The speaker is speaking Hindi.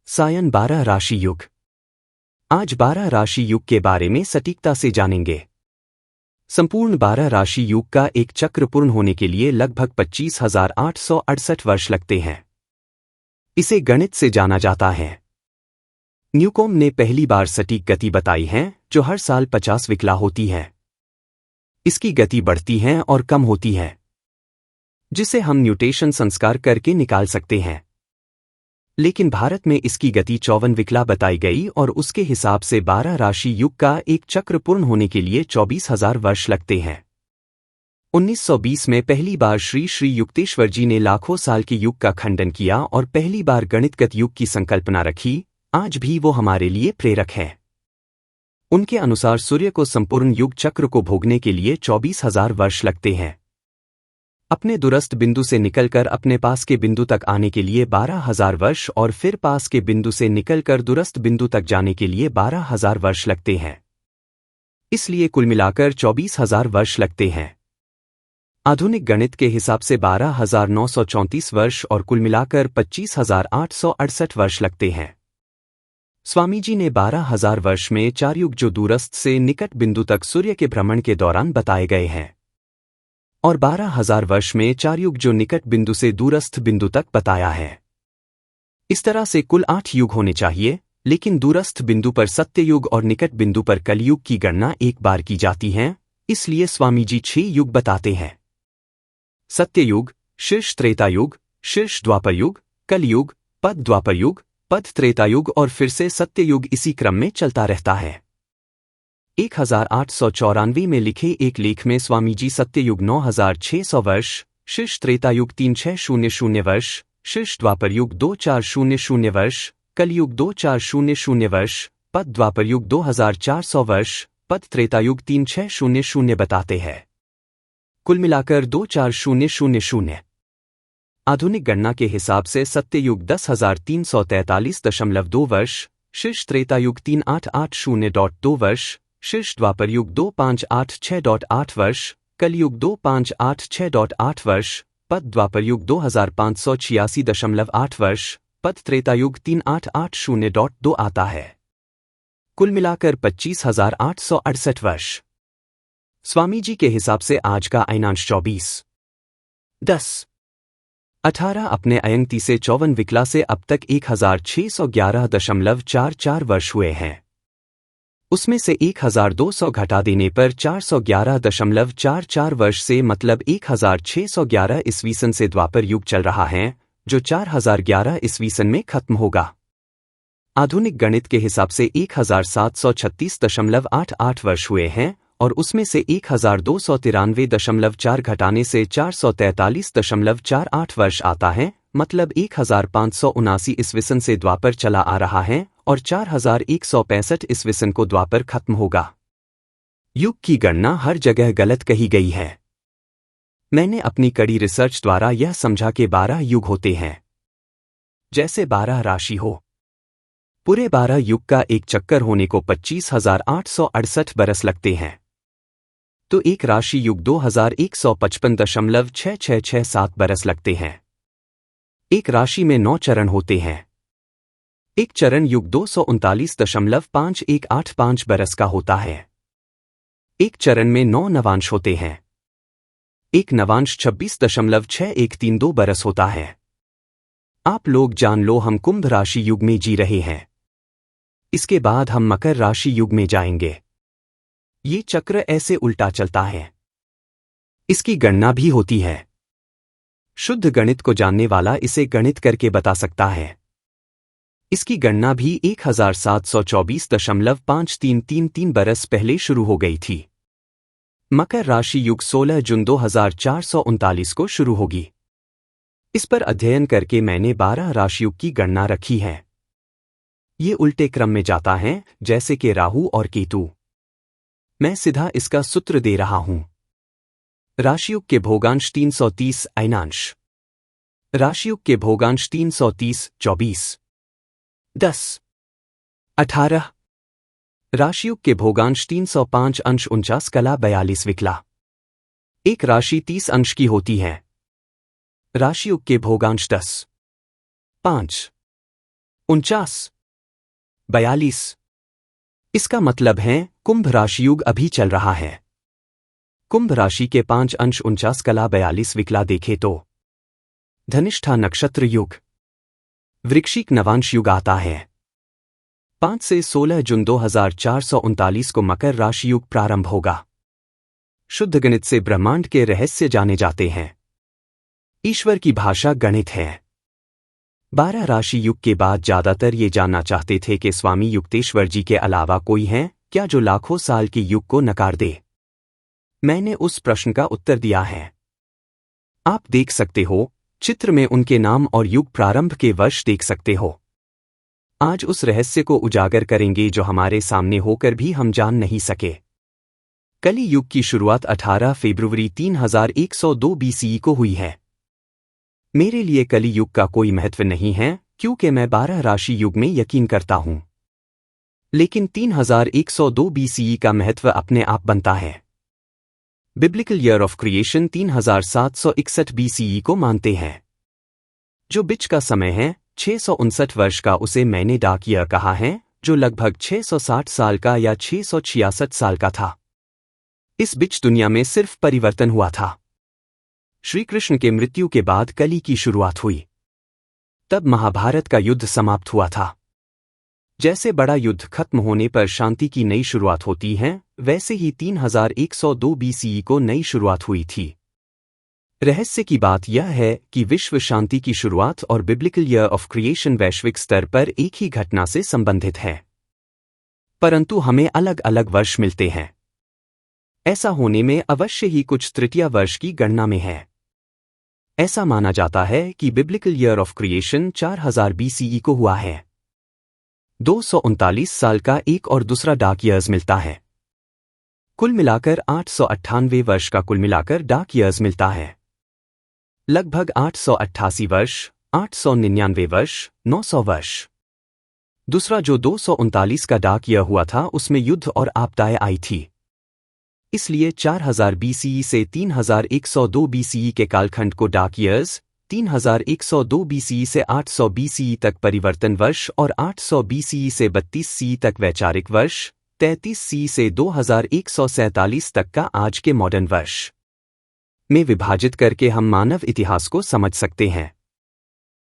सायन 12 राशि युग। आज 12 राशि युग के बारे में सटीकता से जानेंगे। संपूर्ण 12 राशि युग का एक चक्र पूर्ण होने के लिए लगभग 25,868 वर्ष लगते हैं। इसे गणित से जाना जाता है। न्यूकोम ने पहली बार सटीक गति बताई है जो हर साल 50 विकला होती है। इसकी गति बढ़ती है और कम होती है, जिसे हम न्यूटेशन संस्कार करके निकाल सकते हैं। लेकिन भारत में इसकी गति 54 विकला बताई गई और उसके हिसाब से 12 राशि युग का एक चक्र पूर्ण होने के लिए 24,000 वर्ष लगते हैं। 1920 में पहली बार श्री युक्तेश्वर जी ने लाखों साल के युग का खंडन किया और पहली बार गणितगत युग की संकल्पना रखी। आज भी वो हमारे लिए प्रेरक है। उनके अनुसार सूर्य को संपूर्ण युग चक्र को भोगने के लिए 24,000 वर्ष लगते हैं। अपने दूरस्थ बिंदु से निकलकर अपने पास के बिंदु तक आने के लिए 12,000 वर्ष और फिर पास के बिंदु से निकलकर दूरस्थ बिंदु तक जाने के लिए 12,000 वर्ष लगते हैं। इसलिए कुल मिलाकर 24,000 वर्ष लगते हैं। आधुनिक गणित के हिसाब से 12,934 वर्ष और कुल मिलाकर 25,868 वर्ष लगते हैं। स्वामी जी ने 12,000 वर्ष में 4 युग जो दूरस्थ से निकट बिंदु तक सूर्य के भ्रमण के दौरान बताए गए हैं, और 12,000 वर्ष में 4 युग जो निकट बिंदु से दूरस्थ बिंदु तक बताया है। इस तरह से कुल 8 युग होने चाहिए, लेकिन दूरस्थ बिंदु पर सत्ययुग और निकट बिंदु पर कलयुग की गणना एक बार की जाती है, इसलिए स्वामी जी 6 युग बताते हैं। सत्ययुग, शीर्ष त्रेतायुग, शीर्ष द्वापरयुग, कलयुग, पद द्वापरयुग, पद त्रेतायुग और फिर से सत्ययुग इसी क्रम में चलता रहता है। 1894 में लिखे एक लेख में स्वामी जी सत्ययुग 9,600 वर्ष, शीर्ष त्रेतायुग 3,600 वर्ष, शीर्ष द्वापरयुग 2,400 वर्ष, कलयुग 2,400 वर्ष, पद द्वापरयुग 2,400 वर्ष, पद त्रेतायुग 3,600 बताते हैं। कुल मिलाकर 2,400। आधुनिक गणना के हिसाब से सत्ययुग 10,343.2 वर्ष, शीर्ष त्रेतायुग 3,880.2 वर्ष, शीर्ष द्वापरयुग 2,586.8 वर्ष, कलयुग 2,586.8 वर्ष, पद द्वापरयुग 2,586.8 वर्ष, पद त्रेतायुग 3,880.2 आता है। कुल मिलाकर 25,868 वर्ष। स्वामी जी के हिसाब से आज का अयनांश 24, 10, 18 अपने अयंती से 54 विकला से अब तक 1,611.44 वर्ष हुए हैं। उसमें से 1,200 घटा देने पर 411.44 वर्ष से मतलब 1,611 ईस्वीसन से द्वापर युग चल रहा है, जो 4,011 ईस्वीसन में खत्म होगा। आधुनिक गणित के हिसाब से 1,736.88 वर्ष हुए हैं और उसमें से 1,293.4 घटाने से 443.48 वर्ष आता है, मतलब 1,579 ईस्वीसन से द्वापर चला आ रहा है और 4,165 ईस्वीसन को द्वापर खत्म होगा। युग की गणना हर जगह गलत कही गई है। मैंने अपनी कड़ी रिसर्च द्वारा यह समझा कि 12 युग होते हैं, जैसे 12 राशि हो। पूरे 12 युग का एक चक्कर होने को 25,868 बरस लगते हैं। तो एक राशि युग 2,155.6667 बरस लगते हैं। एक राशि में 9 चरण होते हैं। एक चरण युग 239.5185 बरस का होता है। एक चरण में 9 नवांश होते हैं। एक नवांश 26.6132 बरस होता है। आप लोग जान लो हम कुंभ राशि युग में जी रहे हैं। इसके बाद हम मकर राशि युग में जाएंगे। ये चक्र ऐसे उल्टा चलता है। इसकी गणना भी होती है। शुद्ध गणित को जानने वाला इसे गणित करके बता सकता है। इसकी गणना भी 1,724.5333 बरस पहले शुरू हो गई थी। मकर राशि युग 16 जून 2,439 को शुरू होगी। इस पर अध्ययन करके मैंने 12 राशियुग की गणना रखी है। ये उल्टे क्रम में जाता है, जैसे कि राहु और केतु। मैं सीधा इसका सूत्र दे रहा हूं। राशियुग के भोगांश 330 अयनांश। राशियुग के भोगांश 330 24, 10, 18। राशियुग के भोगांश 305 अंश 49 कला 42 विकला। एक राशि 30 अंश की होती है। राशियुग के भोगांश 10, 5, 49, 42। इसका मतलब है कुंभ राशि युग अभी चल रहा है। कुंभ राशि के 5 अंश 49 कला 42 विकला देखे तो धनिष्ठा नक्षत्र युग, वृश्चिक नवांश युग आता है। 5 से 16 जून 2439 को मकर राशि युग प्रारंभ होगा। शुद्ध गणित से ब्रह्मांड के रहस्य जाने जाते हैं। ईश्वर की भाषा गणित है। 12 राशि युग के बाद ज्यादातर ये जानना चाहते थे कि स्वामी युक्तेश्वर जी के अलावा कोई है क्या जो लाखों साल के युग को नकार दे। मैंने उस प्रश्न का उत्तर दिया है। आप देख सकते हो, चित्र में उनके नाम और युग प्रारंभ के वर्ष देख सकते हो। आज उस रहस्य को उजागर करेंगे जो हमारे सामने होकर भी हम जान नहीं सके। कली युग की शुरुआत 18 फरवरी 3102 BCE को हुई है। मेरे लिए कली युग का कोई महत्व नहीं है क्योंकि मैं 12 राशि युग में यकीन करता हूं। लेकिन 3102 BCE का महत्व अपने आप बनता है। Biblical year of creation 3761 BCE को मानते हैं। जो बिच का समय है 659 वर्ष का, उसे मैंने डार्क ईयर कहा है, जो लगभग 660 साल का या 666 साल का था। इस बिच दुनिया में सिर्फ परिवर्तन हुआ था। श्री कृष्ण के मृत्यु के बाद कली की शुरुआत हुई। तब महाभारत का युद्ध समाप्त हुआ था। जैसे बड़ा युद्ध खत्म होने पर शांति की नई शुरुआत होती है, वैसे ही 3102 BCE को नई शुरुआत हुई थी। रहस्य की बात यह है कि विश्व शांति की शुरुआत और बिब्लिकल ईयर ऑफ क्रिएशन वैश्विक स्तर पर एक ही घटना से संबंधित है, परंतु हमें अलग अलग वर्ष मिलते हैं। ऐसा होने में अवश्य ही कुछ तृतीय वर्ष की गणना में है। ऐसा माना जाता है कि biblical year of creation 4000 BCE को हुआ है। 239 साल का एक और दूसरा डार्क ईयर्स मिलता है। कुल मिलाकर 898 वर्ष का कुल मिलाकर डार्क ईयर्स मिलता है। लगभग 888 वर्ष, 899 वर्ष, 900 वर्ष। दूसरा जो 239 का डार्क ईयर हुआ था, उसमें युद्ध और आपदाएं आई थी। इसलिए 4000 BCE से 3102 BCE के कालखंड को डार्क ईयर्स, 3102 BCE से 800 BCE तक परिवर्तन वर्ष और 800 BCE से 32 CE तक वैचारिक वर्ष, 33 CE से 2147 तक का आज के मॉडर्न वर्ष में विभाजित करके हम मानव इतिहास को समझ सकते हैं।